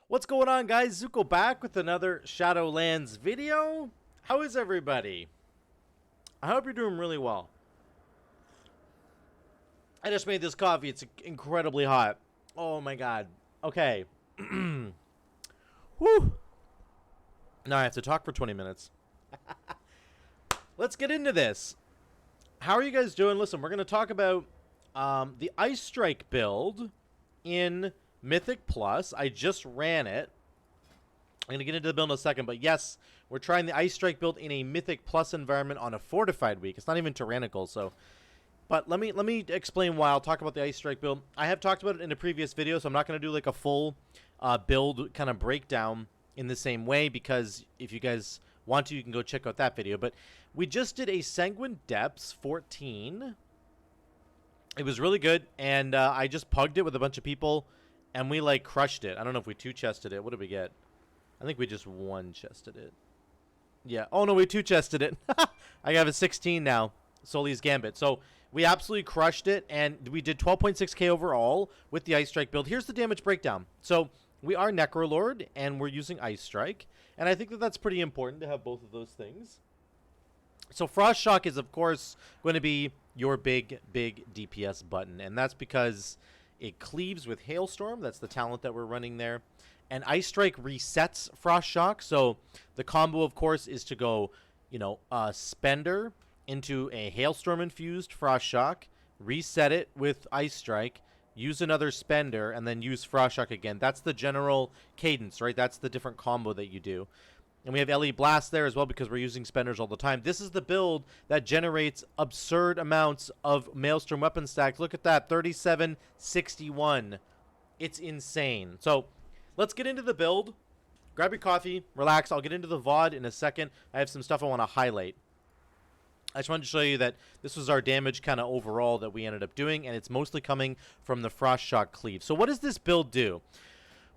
What's going on, guys? Zuko back with another Shadowlands video. How is everybody? I hope you're doing really well. I just made this coffee. It's incredibly hot. Oh my god. Okay. Whew. Now I have to talk for 20 minutes. Let's get into this. How are you guys doing? Listen, we're going to talk about the Ice Strike build in Mythic Plus. I just ran it. I'm going to get into the build in a second, but yes, we're trying the Ice Strike build in a Mythic Plus environment on a Fortified week. It's not even tyrannical, so... But let me explain why. I'll talk about the Ice Strike build. I have talked about it in a previous video, so I'm not going to do like a full build kind of breakdown in the same way, because if you guys want to, you can go check out that video. But we just did a Sanguine Depths 14. It was really good, and I just pugged it with a bunch of people, and we like crushed it. I don't know if we two-chested it. What did we get? I think we just one-chested it. Yeah. Oh, no, we two-chested it. I have a 16 now. Sully's Gambit. So we absolutely crushed it, and we did 12.6k overall with the Ice Strike build. Here's the damage breakdown. So we are Necrolord, and we're using Ice Strike, and I think that that's pretty important to have both of those things. So Frost Shock is, of course, going to be your big DPS button, and that's because it cleaves with Hailstorm. That's the talent that we're running there. And Ice Strike resets Frost Shock, so the combo, of course, is to go, Spender into a Hailstorm-infused Frost Shock, reset it with Ice Strike, use another Spender, and then use Frost Shock again. That's the general cadence, right? That's the different combo that you do. And we have LE Blast there as well because we're using Spenders all the time. This is the build that generates absurd amounts of Maelstrom weapon stacks. Look at that, 3761. It's insane. So let's get into the build. Grab your coffee, relax. I'll get into the VOD in a second. I have some stuff I want to highlight. I just wanted to show you that this was our damage kind of overall that we ended up doing, and it's mostly coming from the Frost Shock Cleave. So what does this build do?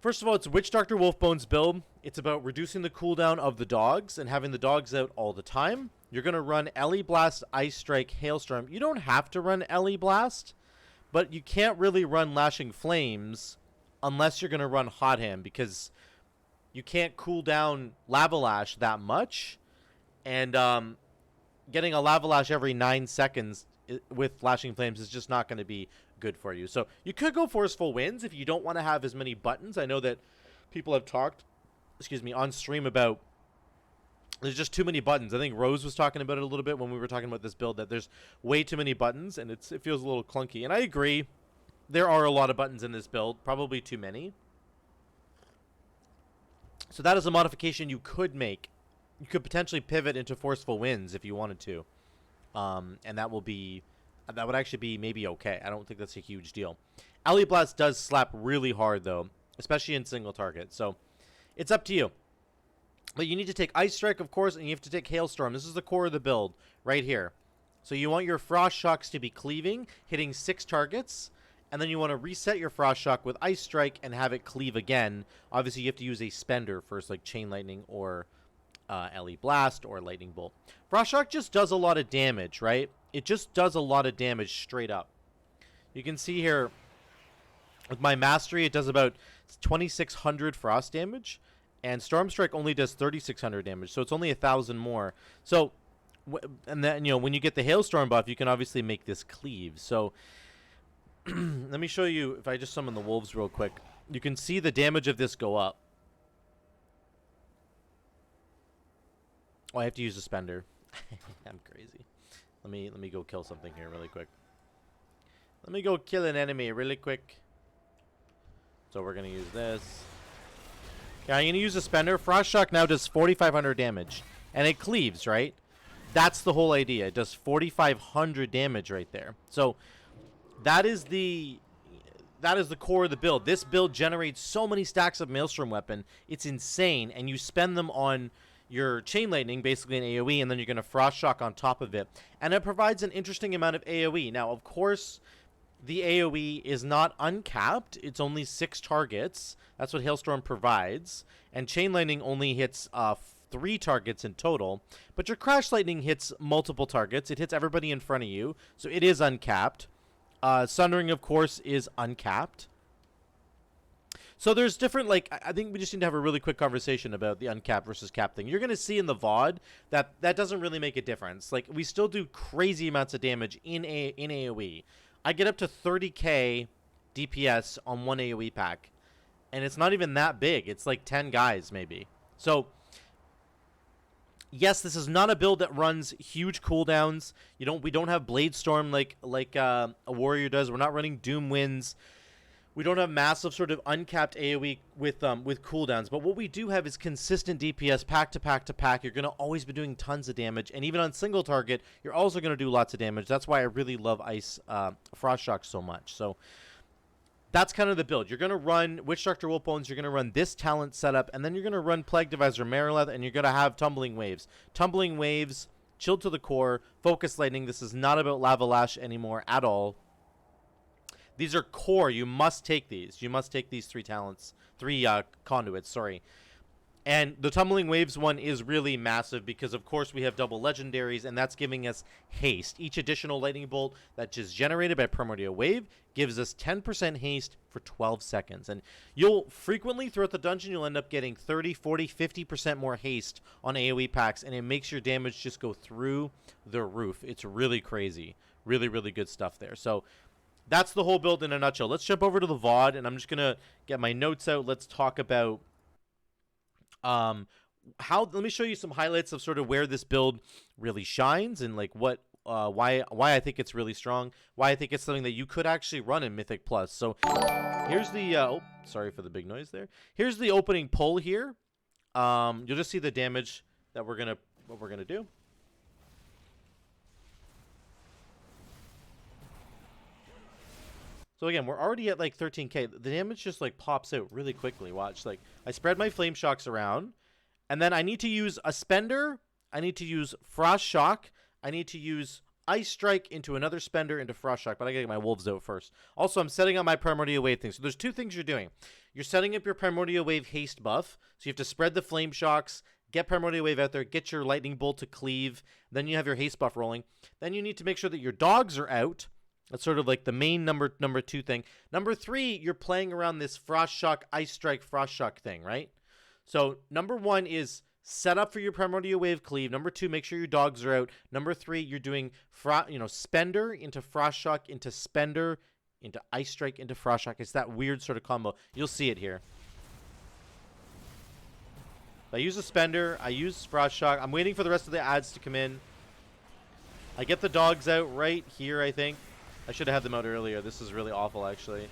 First of all, it's Witch Doctor Wolfbone's build. It's about reducing the cooldown of the dogs and having the dogs out all the time. You're going to run LE Blast, Ice Strike, Hailstorm. You don't have to run LE Blast, but you can't really run Lashing Flames unless you're going to run Hot Hand, because you can't cool down Lava Lash that much. And getting a Lava Lash every 9 seconds with Lashing Flames is just not going to be good for you. So you could go Forceful Winds if you don't want to have as many buttons. I know that people have talked, on stream about there's just too many buttons. I think Rose was talking about it a little bit when we were talking about this build, that there's way too many buttons and it feels a little clunky. And I agree. There are a lot of buttons in this build, probably too many. So that is a modification you could make. You could potentially pivot into Forceful Winds if you wanted to. And that would actually be maybe okay. I don't think that's a huge deal. LE Blast does slap really hard, though, especially in single target. So it's up to you. But you need to take Ice Strike, of course, and you have to take Hailstorm. This is the core of the build right here. So you want your Frost Shocks to be cleaving, hitting 6 targets. And then you want to reset your Frost Shock with Ice Strike and have it cleave again. Obviously, you have to use a Spender first, like Chain Lightning or LE Blast or Lightning Bolt. Frost Shock just does a lot of damage, right? It just does a lot of damage straight up. You can see here with my Mastery, it does about 2,600 frost damage, and Storm Strike only does 3,600 damage, so it's only 1,000 more. So, and then when you get the Hailstorm buff, you can obviously make this cleave. So, let me show you. If I just summon the wolves real quick, you can see the damage of this go up. Oh, I have to use a Spender. I'm crazy. Let me go kill something here really quick. Let me go kill an enemy really quick. So we're gonna use this. Okay, I'm gonna use a Spender. Frost Shock now does 4,500 damage, and it cleaves, right? That's the whole idea. It does 4,500 damage right there. So that is the core of the build. This build generates so many stacks of Maelstrom weapon. It's insane, and you spend them on your Chain Lightning, basically an AoE, and then you're going to Frost Shock on top of it. And it provides an interesting amount of AoE. Now, of course, the AoE is not uncapped. It's only 6 targets. That's what Hailstorm provides. And Chain Lightning only hits 3 targets in total. But your Crash Lightning hits multiple targets. It hits everybody in front of you, so it is uncapped. Sundering, of course, is uncapped. So there's different, like, I think we just need to have a really quick conversation about the uncapped versus capped thing. You're going to see in the VOD that that doesn't really make a difference. Like, we still do crazy amounts of damage in AoE. I get up to 30k DPS on one AoE pack, and it's not even that big. It's like 10 guys, maybe. So, yes, this is not a build that runs huge cooldowns. We don't have Blade Storm like a warrior does. We're not running Doom Winds. We don't have massive sort of uncapped AoE with cooldowns, but what we do have is consistent DPS pack to pack to pack. You're going to always be doing tons of damage, and even on single target, you're also going to do lots of damage. That's why I really love Ice Frost Shock so much. So that's kind of the build. You're going to run Witch Doctor Wolf Bones, you're going to run this talent setup, and then you're going to run Plague Divisor Marileth, and you're going to have Tumbling Waves. Tumbling Waves, Chilled to the Core, Focus Lightning. This is not about Lava Lash anymore at all. These are core. You must take these. You must take these three conduits, sorry. And the Tumbling Waves one is really massive because, of course, we have double legendaries, and that's giving us haste. Each additional lightning bolt that's just generated by Primordial Wave gives us 10% haste for 12 seconds. And you'll frequently, throughout the dungeon, you'll end up getting 30, 40, 50% more haste on AoE packs, and it makes your damage just go through the roof. It's really crazy. Really, really good stuff there. So that's the whole build in a nutshell. Let's jump over to the VOD, and I'm just going to get my notes out. Let's talk about let me show you some highlights of sort of where this build really shines and like what why I think it's really strong, why I think it's something that you could actually run in Mythic Plus. So here's the oh, sorry for the big noise there. Here's the opening pull here. You'll just see the damage that what we're gonna do. So again, we're already at like 13k. The damage just like pops out really quickly. Watch, like I spread my Flame Shocks around, and then I need to use a Spender. I need to use Frost Shock. I need to use Ice Strike into another Spender into Frost Shock, but I gotta get my Wolves out first. Also, I'm setting up my Primordial Wave thing. So there's two things you're doing. You're setting up your Primordial Wave haste buff. So you have to spread the Flame Shocks, get Primordial Wave out there, get your Lightning Bolt to cleave. Then you have your haste buff rolling. Then you need to make sure that your dogs are out. That's sort of like the main number two thing. Number three, you're playing around this Frost Shock, Ice Strike, Frost Shock thing, right? So number one is set up for your Primordial Wave cleave. Number two, make sure your dogs are out. Number three, you're doing Spender into Frost Shock into Spender into Ice Strike into Frost Shock. It's that weird sort of combo. You'll see it here. I use a Spender. I use Frost Shock. I'm waiting for the rest of the ads to come in. I get the dogs out right here, I think. I should have had them out earlier. This is really awful, actually.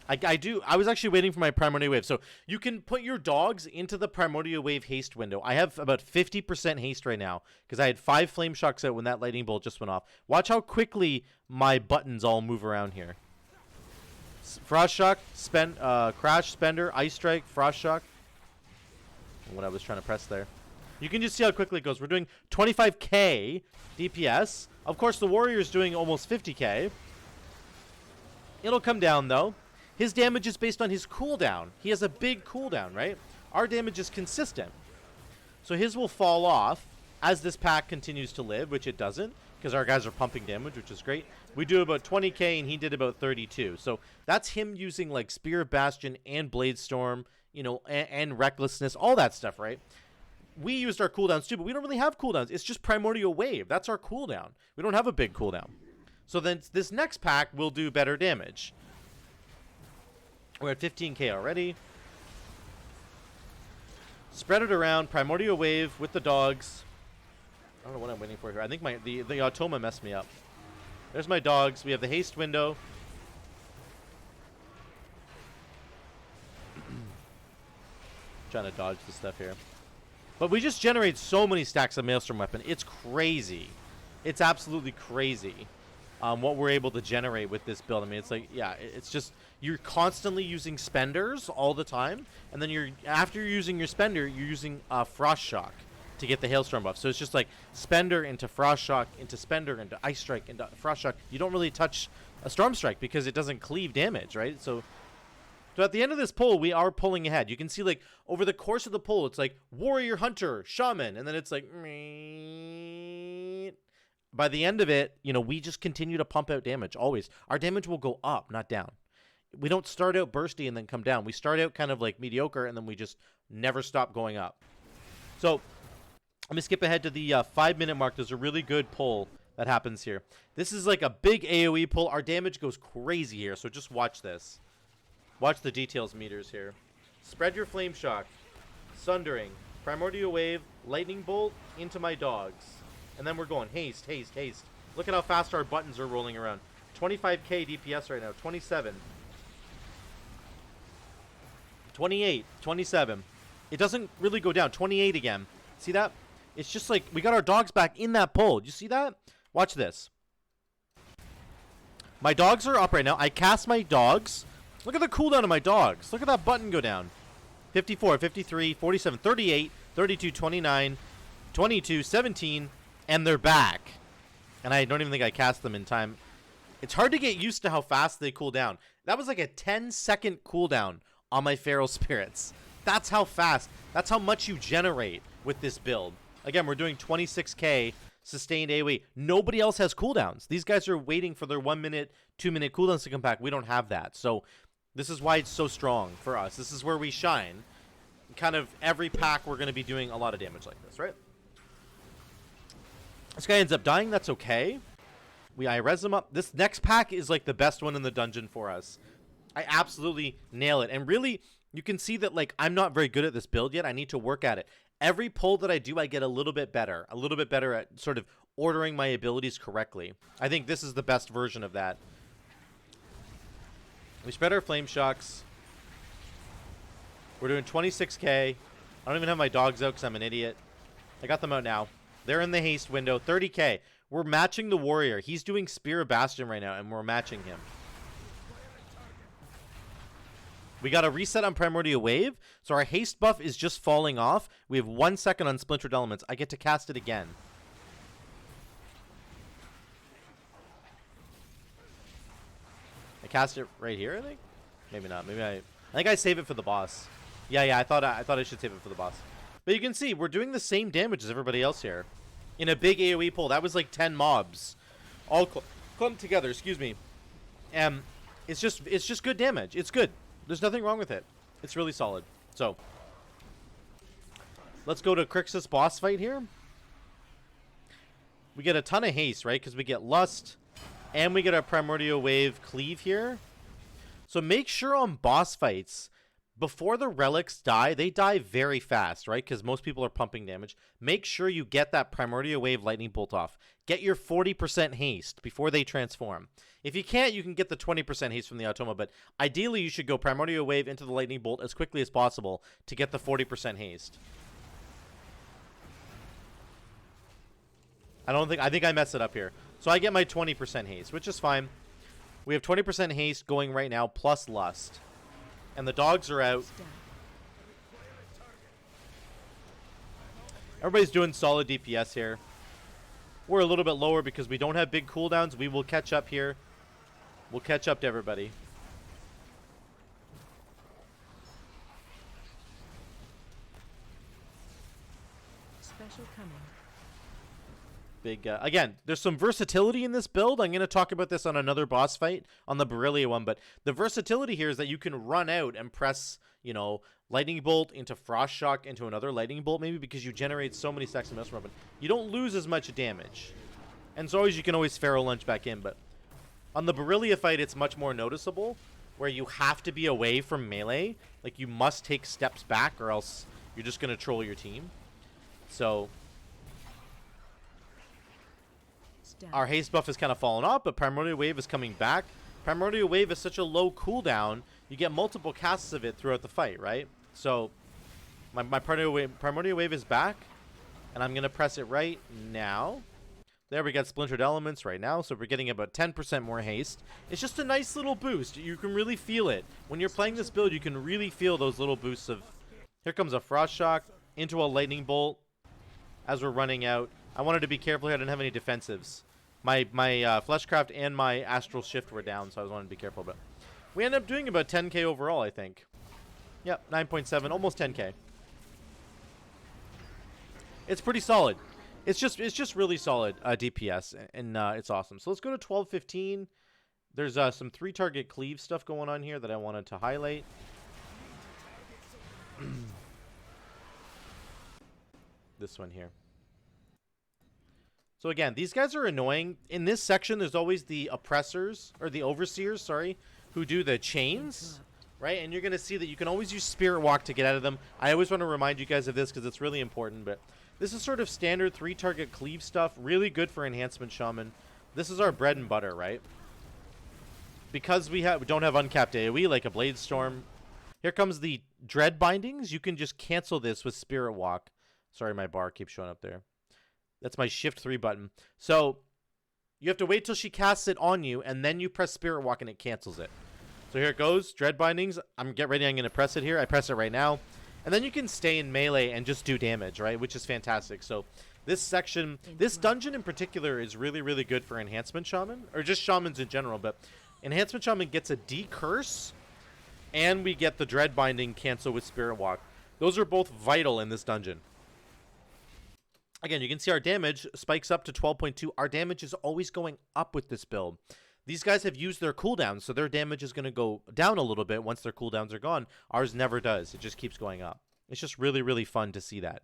I was actually waiting for my Primordial Wave. So you can put your dogs into the Primordial Wave haste window. I have about 50% haste right now because I had 5 Flame Shocks out when that lightning bolt just went off. Watch how quickly my buttons all move around here. Frost Shock, Crash, Spender, Ice Strike, Frost Shock. What I was trying to press there. You can just see how quickly it goes. We're doing 25k DPS. Of course, the warrior's doing almost 50k. It'll come down, though. His damage is based on his cooldown. He has a big cooldown, right? Our damage is consistent. So his will fall off as this pack continues to live, which it doesn't, because our guys are pumping damage, which is great. We do about 20k, and he did about 32. So that's him using, like, Spear of Bastion and Blade Storm, and Recklessness, all that stuff, right? We used our cooldowns too, but we don't really have cooldowns. It's just Primordial Wave. That's our cooldown. We don't have a big cooldown. So then this next pack will do better damage. We're at 15k already. Spread it around. Primordial Wave with the dogs. I don't know what I'm waiting for here. I think the Automa messed me up. There's my dogs. We have the haste window. Trying to dodge the stuff here. But we just generate so many stacks of Maelstrom Weapon. It's crazy. It's absolutely crazy what we're able to generate with this build. I mean, it's like, yeah, it's just, you're constantly using Spenders all the time. And then after you're using your Spender, you're using Frost Shock to get the Hailstorm buff. So it's just like Spender into Frost Shock, into Spender, into Ice Strike, into Frost Shock. You don't really touch a Storm Strike because it doesn't cleave damage, right? So at the end of this pull, we are pulling ahead. You can see, like, over the course of the pull, it's like Warrior, Hunter, Shaman, and then it's like, by the end of it, we just continue to pump out damage, always. Our damage will go up, not down. we don't start out bursty and then come down. We start out kind of like mediocre, and then we just never stop going up. So let me skip ahead to the 5-minute mark. There's a really good pull that happens here. This is like a big AoE pull. Our damage goes crazy here, so just watch this. Watch the details meters here. Spread your Flame Shock. Sundering. Primordial Wave. Lightning Bolt into my dogs. And then we're going haste, haste, haste. Look at how fast our buttons are rolling around. 25k DPS right now. 27. 28. 27. It doesn't really go down. 28 again. See that? It's just like we got our dogs back in that pull. Do you see that? Watch this. My dogs are up right now. I cast my dogs. Look at the cooldown of my dogs. Look at that button go down. 54, 53, 47, 38, 32, 29, 22, 17, and they're back. And I don't even think I cast them in time. It's hard to get used to how fast they cool down. That was like a 10-second cooldown on my Feral Spirits. That's how fast. That's how much you generate with this build. Again, we're doing 26k sustained AoE. Nobody else has cooldowns. These guys are waiting for their 1 minute, 2 minute cooldowns to come back. We don't have that. So this is why it's so strong for us. This is where we shine. Kind of every pack we're going to be doing a lot of damage like this, right? This guy ends up dying. That's okay. I res him up. This next pack is like the best one in the dungeon for us. I absolutely nail it. And really, you can see that like I'm not very good at this build yet. I need to work at it. Every pull that I do, I get a little bit better at sort of ordering my abilities correctly. I think this is the best version of that. We spread our Flame Shocks. We're doing 26k. I don't even have my dogs out because I'm an idiot. I got them out now. They're in the haste window. 30k. We're matching the warrior. He's doing Spear of Bastion right now, and we're matching him. We got a reset on Primordial Wave, so our haste buff is just falling off. We have 1 second on Splintered Elements. I get to cast it again. I cast it right here, I think? Maybe not. Maybe I think I save it for the boss. Yeah, I thought I should save it for the boss. But you can see, we're doing the same damage as everybody else here. In a big AoE pull. That was like 10 mobs. All clumped together, excuse me. It's just good damage. It's good. There's nothing wrong with it. It's really solid. So, let's go to Kryxis boss fight here. We get a ton of haste, right? Because we get Lust, and we get our Primordial Wave Cleave here. So make sure on boss fights, before the relics die, they die very fast, right? Because most people are pumping damage. Make sure you get that Primordial Wave Lightning Bolt off. Get your 40% haste before they transform. If you can't, you can get the 20% haste from the Automa, but ideally you should go Primordial Wave into the Lightning Bolt as quickly as possible to get the 40% haste. I think I messed it up here. So I get my 20% haste, which is fine. We have 20% haste going right now, plus Lust. And the dogs are out. Everybody's doing solid DPS here. We're a little bit lower because we don't have big cooldowns. We will catch up here. We'll catch up to everybody. Special coming. Big, again, there's some versatility in this build. I'm going to talk about this on another boss fight, on the Beryllia one, but the versatility here is that you can run out and press, you know, Lightning Bolt into Frost Shock into another Lightning Bolt, maybe because you generate so many stacks of Maelstrom Weapon. You don't lose as much damage. And so you can always Feral Lunge back in, but on the Beryllia fight, it's much more noticeable, where you have to be away from melee. Like, you must take steps back, or else you're just going to troll your team. So our haste buff has kind of fallen off, but Primordial Wave is coming back. Primordial Wave is such a low cooldown, you get multiple casts of it throughout the fight, right? So my Primordial Wave is back, and I'm going to press it right now. There, we got Splintered Elements right now, so we're getting about 10% more haste. It's just a nice little boost. You can really feel it. When you're playing this build, you can really feel those little boosts of... Here comes a Frost Shock into a Lightning Bolt as we're running out. I wanted to be careful here. I didn't have any defensives. My Fleshcraft and my Astral Shift were down, so I wanted to be careful. But we ended up doing about 10k overall, I think. Yep, 9.7, almost 10k. It's pretty solid. It's just really solid DPS, and it's awesome. So let's go to 12:15, There's some 3-target cleave stuff going on here that I wanted to highlight. This one here. So again, these guys are annoying. In this section, there's always the oppressors, or the overseers, sorry, who do the chains, right? And you're going to see that you can always use Spirit Walk to get out of them. I always want to remind you guys of this because it's really important, but this is sort of standard 3-target cleave stuff, really good for Enhancement Shaman. This is our bread and butter, right? Because we don't have uncapped AoE like a Blade Storm. Here comes the Dread Bindings. You can just cancel this with Spirit Walk. Sorry, my bar keeps showing up there. That's my Shift 3 button. So you have to wait till she casts it on you, and then you press Spirit Walk, and it cancels it. So here it goes, Dread Bindings. Get ready, I'm going to press it here. I press it right now. And then you can stay in melee and just do damage, right? Which is fantastic. So this section, this dungeon in particular is really, really good for Enhancement Shaman, or just Shamans in general. But Enhancement Shaman gets a decurse, and we get the Dread Binding cancel with Spirit Walk. Those are both vital in this dungeon. Again, you can see our damage spikes up to 12.2. Our damage is always going up with this build. These guys have used their cooldowns, so their damage is going to go down a little bit once their cooldowns are gone. Ours never does. It just keeps going up. It's just really, really fun to see that.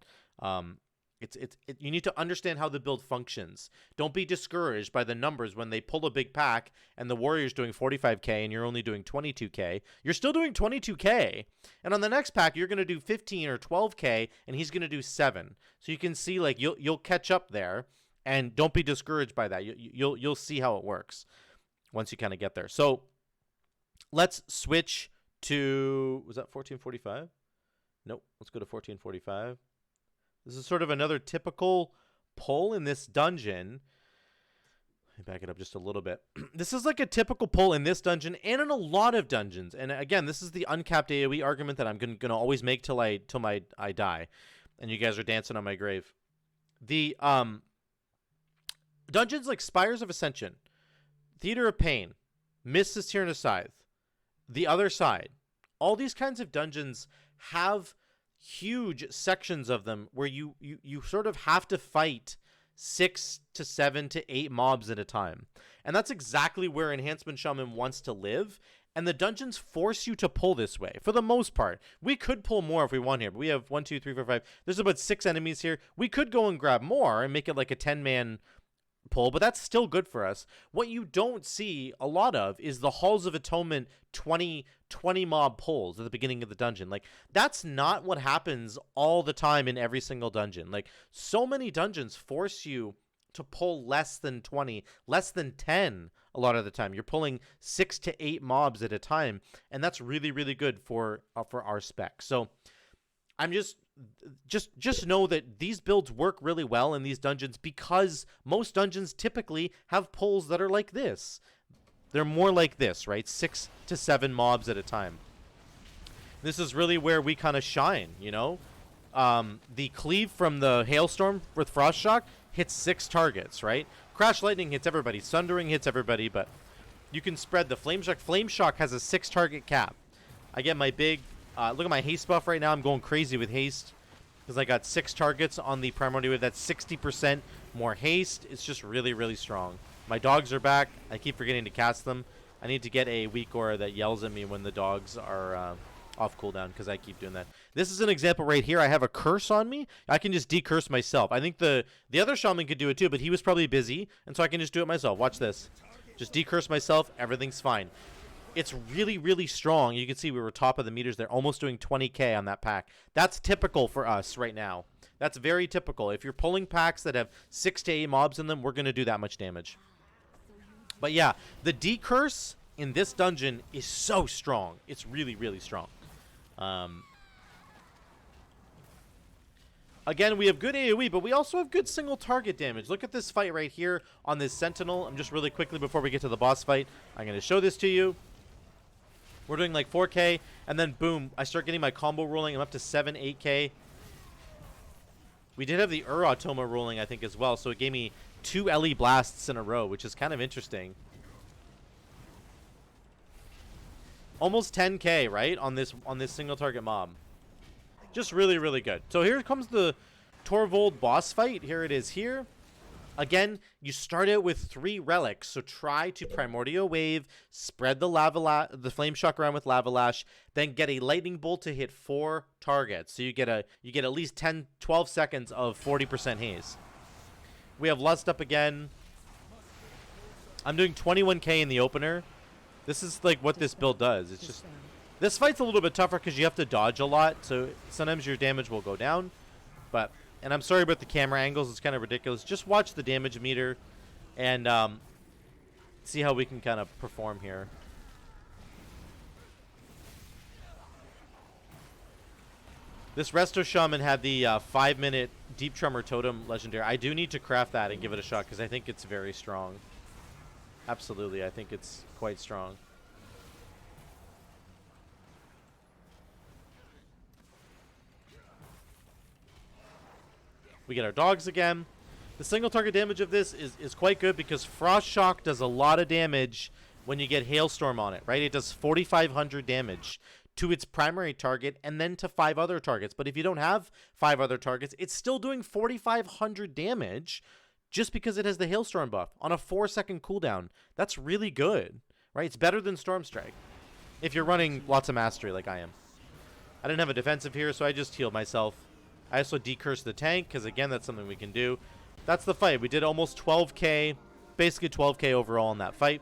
You need to understand how the build functions. Don't be discouraged by the numbers when they pull a big pack and the warrior's doing 45k and you're only doing 22k. You're still doing 22k. And on the next pack, you're going to do 15 or 12k and he's going to do 7. So you can see like you'll catch up there, and don't be discouraged by that. You'll see how it works once you kind of get there. So let's switch to, was that 1445? Nope. Let's go to 1445. This is sort of another typical pull in this dungeon. Let me back it up just a little bit. This is like a typical pull in this dungeon and in a lot of dungeons. And again, this is the uncapped AoE argument that I'm gonna always make till I die. And you guys are dancing on my grave. The dungeons like Spires of Ascension, Theater of Pain, Mist's Tyranid Scythe, The Other Side, all these kinds of dungeons have huge sections of them where you sort of have to fight 6 to 7 to 8 mobs at a time. And that's exactly where Enhancement Shaman wants to live. And the dungeons force you to pull this way for the most part. We could pull more if we want here, but we have 1, 2, 3, 4, 5. There's about 6 enemies here. We could go and grab more and make it like a 10-man pull, but that's still good for us. What you don't see a lot of is the Halls of Atonement 20 mob pulls at the beginning of the dungeon. Like, that's not what happens all the time in every single dungeon. Like, so many dungeons force you to pull less than 20, less than 10 a lot of the time. You're pulling 6 to 8 mobs at a time, and that's really, really good for our spec. So I'm just know that these builds work really well in these dungeons because most dungeons typically have pulls that are like this. They're more like this, right? 6 to 7 mobs at a time. This is really where we kind of shine, you know? The Cleave from the Hailstorm with Frost Shock hits 6 targets, right? Crash Lightning hits everybody. Sundering hits everybody, but you can spread the Flame Shock. Flame Shock has a 6 target cap. I get my big... look at my haste buff right now. I'm going crazy with haste because I got 6 targets on the Primordial Wave. That's 60% more haste. It's just really, really strong. My dogs are back. I keep forgetting to cast them. I need to get a weak aura that yells at me when the dogs are off cooldown because I keep doing that. This is an example right here. I have a curse on me. I can just decurse myself. I think the other shaman could do it too, but he was probably busy, and so I can just do it myself. Watch this. Just decurse myself. Everything's fine. It's really, really strong. You can see we were top of the meters there, almost doing 20k on that pack. That's typical for us right now. That's very typical. If you're pulling packs that have 6 to 8 mobs in them, we're going to do that much damage. But yeah, the decurse in this dungeon is so strong. It's really, really strong. Again, we have good AoE, but we also have good single target damage. Look at this fight right here on this Sentinel. I'm just really quickly, before we get to the boss fight, I'm going to show this to you. We're doing like 4k, and then boom, I start getting my combo rolling. I'm up to 7, 8k. We did have the Automa rolling, I think, as well, so it gave me 2 LE blasts in a row, which is kind of interesting. Almost 10k, right, on this single target mob. Just really, really good. So here comes the Tarvold boss fight. Here it is here. Again, you start out with 3 relics, so try to Primordial Wave, spread the Flame Shock around with Lava Lash, then get a Lightning Bolt to hit 4 targets. So you get at least 12 seconds of 40% haze. We have Lust up again. I'm doing 21k in the opener. This is like what this build does. It's just this fight's a little bit tougher because you have to dodge a lot, so sometimes your damage will go down. And I'm sorry about the camera angles. It's kind of ridiculous. Just watch the damage meter and see how we can kind of perform here. This Resto Shaman had the 5-minute Deep Tremor Totem legendary. I do need to craft that and give it a shot because I think it's very strong. Absolutely, I think it's quite strong. We get our dogs again. The single target damage of this is quite good because Frost Shock does a lot of damage when you get Hailstorm on it, right? It does 4,500 damage to its primary target and then to 5 other targets. But if you don't have 5 other targets, it's still doing 4,500 damage just because it has the Hailstorm buff on a 4-second cooldown. That's really good, right? It's better than Storm Strike if you're running lots of Mastery like I am. I didn't have a defensive here, so I just healed myself. I also decursed the tank because, again, that's something we can do. That's the fight. We did almost 12k, basically 12k overall in that fight.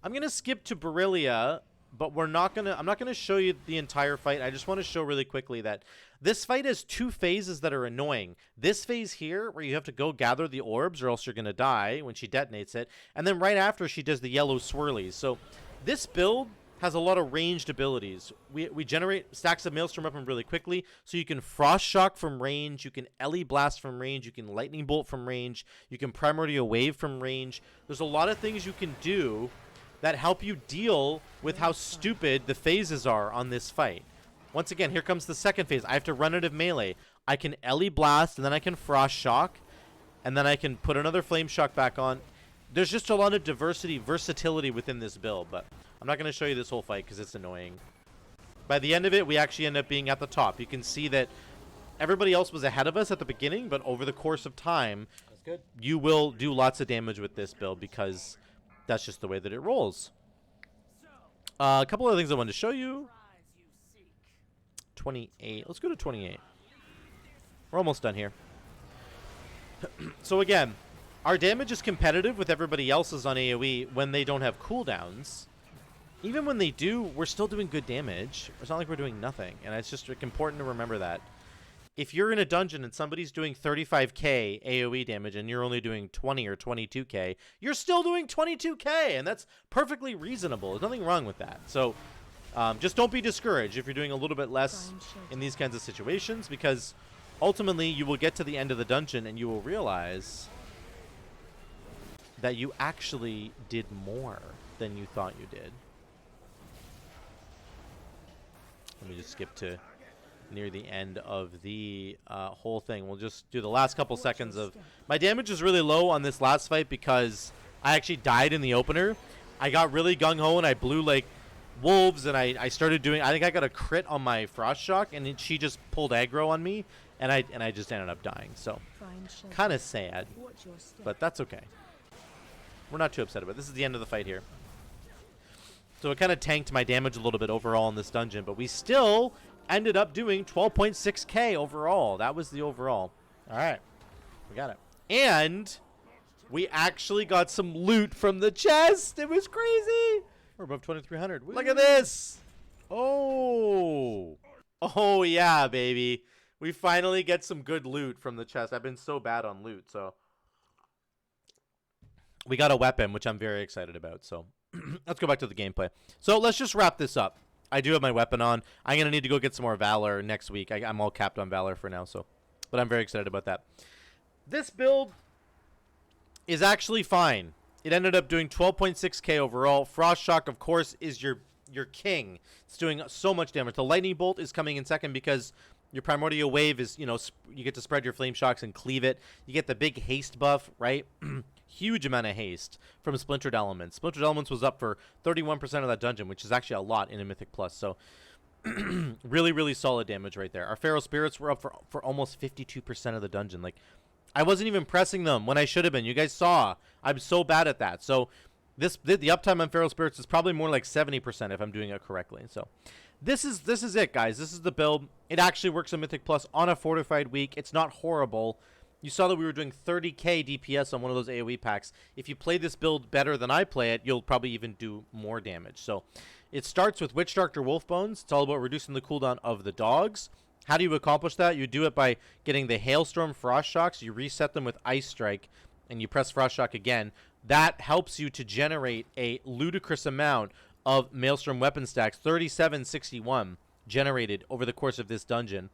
I'm going to skip to Brillia, but I'm not going to show you the entire fight. I just want to show really quickly that this fight has 2 phases that are annoying. This phase here, where you have to go gather the orbs or else you're going to die when she detonates it. And then right after, she does the yellow swirlies. So this build has a lot of ranged abilities. We generate stacks of Maelstrom weapon really quickly, so you can Frost Shock from range, you can Ellie Blast from range, you can Lightning Bolt from range, you can Primordial Wave from range. There's a lot of things you can do that help you deal with how stupid the phases are on this fight. Once again, here comes the second phase. I have to run out of melee. I can Ellie Blast, and then I can Frost Shock, and then I can put another Flame Shock back on. There's just a lot of versatility within this build, but I'm not going to show you this whole fight because it's annoying. By the end of it, we actually end up being at the top. You can see that everybody else was ahead of us at the beginning, but over the course of time, that's good. You will do lots of damage with this build because that's just the way that it rolls. A couple other things I wanted to show you. 28. Let's go to 28. We're almost done here. So again, our damage is competitive with everybody else's on AoE when they don't have cooldowns. Even when they do, we're still doing good damage. It's not like we're doing nothing. And it's just important to remember that. If you're in a dungeon and somebody's doing 35k AoE damage and you're only doing 20 or 22k, you're still doing 22k. And that's perfectly reasonable. There's nothing wrong with that. So just don't be discouraged if you're doing a little bit less in these kinds of situations, because ultimately you will get to the end of the dungeon and you will realize that you actually did more than you thought you did. Let me just skip to near the end of the whole thing. We'll just do the last couple seconds of... My damage is really low on this last fight because I actually died in the opener. I got really gung-ho and I blew like wolves, and I started doing... I think I got a crit on my Frost Shock, and then she just pulled aggro on me, and I just ended up dying. So, kind of sad, but that's okay. We're not too upset about it. This is the end of the fight here. So it kind of tanked my damage a little bit overall in this dungeon, but we still ended up doing 12.6k overall. That was the overall. All right. We got it. And we actually got some loot from the chest. It was crazy. We're above 2,300. Look at this. Oh. Oh, yeah, baby. We finally get some good loot from the chest. I've been so bad on loot, so... We got a weapon, which I'm very excited about, so... Let's go back to the gameplay. So let's just wrap this up. I do have my weapon on. I'm going to need to go get some more Valor next week. I'm all capped on Valor for now, so... But I'm very excited about that. This build is actually fine. It ended up doing 12.6k overall. Frost Shock, of course, is your king. It's doing so much damage. The Lightning Bolt is coming in second because your Primordial Wave is, you know, you get to spread your Flame Shocks and cleave it. You get the big haste buff, right? Huge amount of haste from Splintered Elements. Splintered Elements was up for 31% of that dungeon, which is actually a lot in a Mythic Plus. So really, really solid damage right there. Our Feral Spirits were up for almost 52% of the dungeon. Like, I wasn't even pressing them when I should have been. You guys saw. I'm so bad at that. So the uptime on Feral Spirits is probably more like 70% if I'm doing it correctly. So this is it, guys. This is the build. It actually works on Mythic Plus on a Fortified week. It's not horrible. You saw that we were doing 30k DPS on one of those AoE packs. If you play this build better than I play it, you'll probably even do more damage. So it starts with Witch Doctor Wolf Bones. It's all about reducing the cooldown of the dogs. How do you accomplish that? You do it by getting the Hailstorm Frost Shocks. You reset them with Ice Strike, and you press Frost Shock again. That helps you to generate a ludicrous amount of Maelstrom weapon stacks, 3761 generated over the course of this dungeon.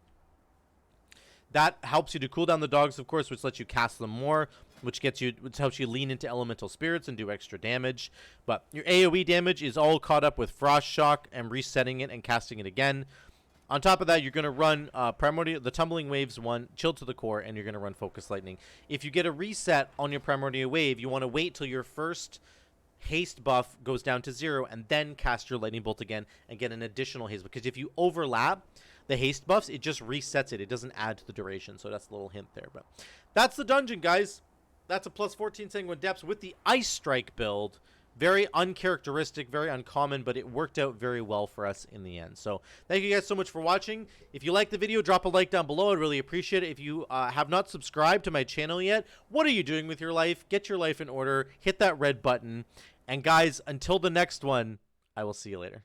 That helps you to cool down the dogs, of course, which lets you cast them more, which helps you lean into elemental spirits and do extra damage. But your AoE damage is all caught up with Frost Shock and resetting it and casting it again. On top of that, you're going to run the Tumbling Waves 1, Chill to the Core, and you're going to run Focus Lightning. If you get a reset on your Primordial Wave, you want to wait till your first haste buff goes down to 0 and then cast your Lightning Bolt again and get an additional haste. Because if you overlap the haste buffs, it just resets it. It doesn't add to the duration. So that's a little hint there. But that's the dungeon, guys. That's a plus 14 Sanguine Depths with the Ice Strike build. Very uncharacteristic, very uncommon, but it worked out very well for us in the end. So thank you guys so much for watching. If you like the video, drop a like down below. I'd really appreciate it. If you have not subscribed to my channel yet, what are you doing with your life? Get your life in order. Hit that red button. And guys, until the next one, I will see you later.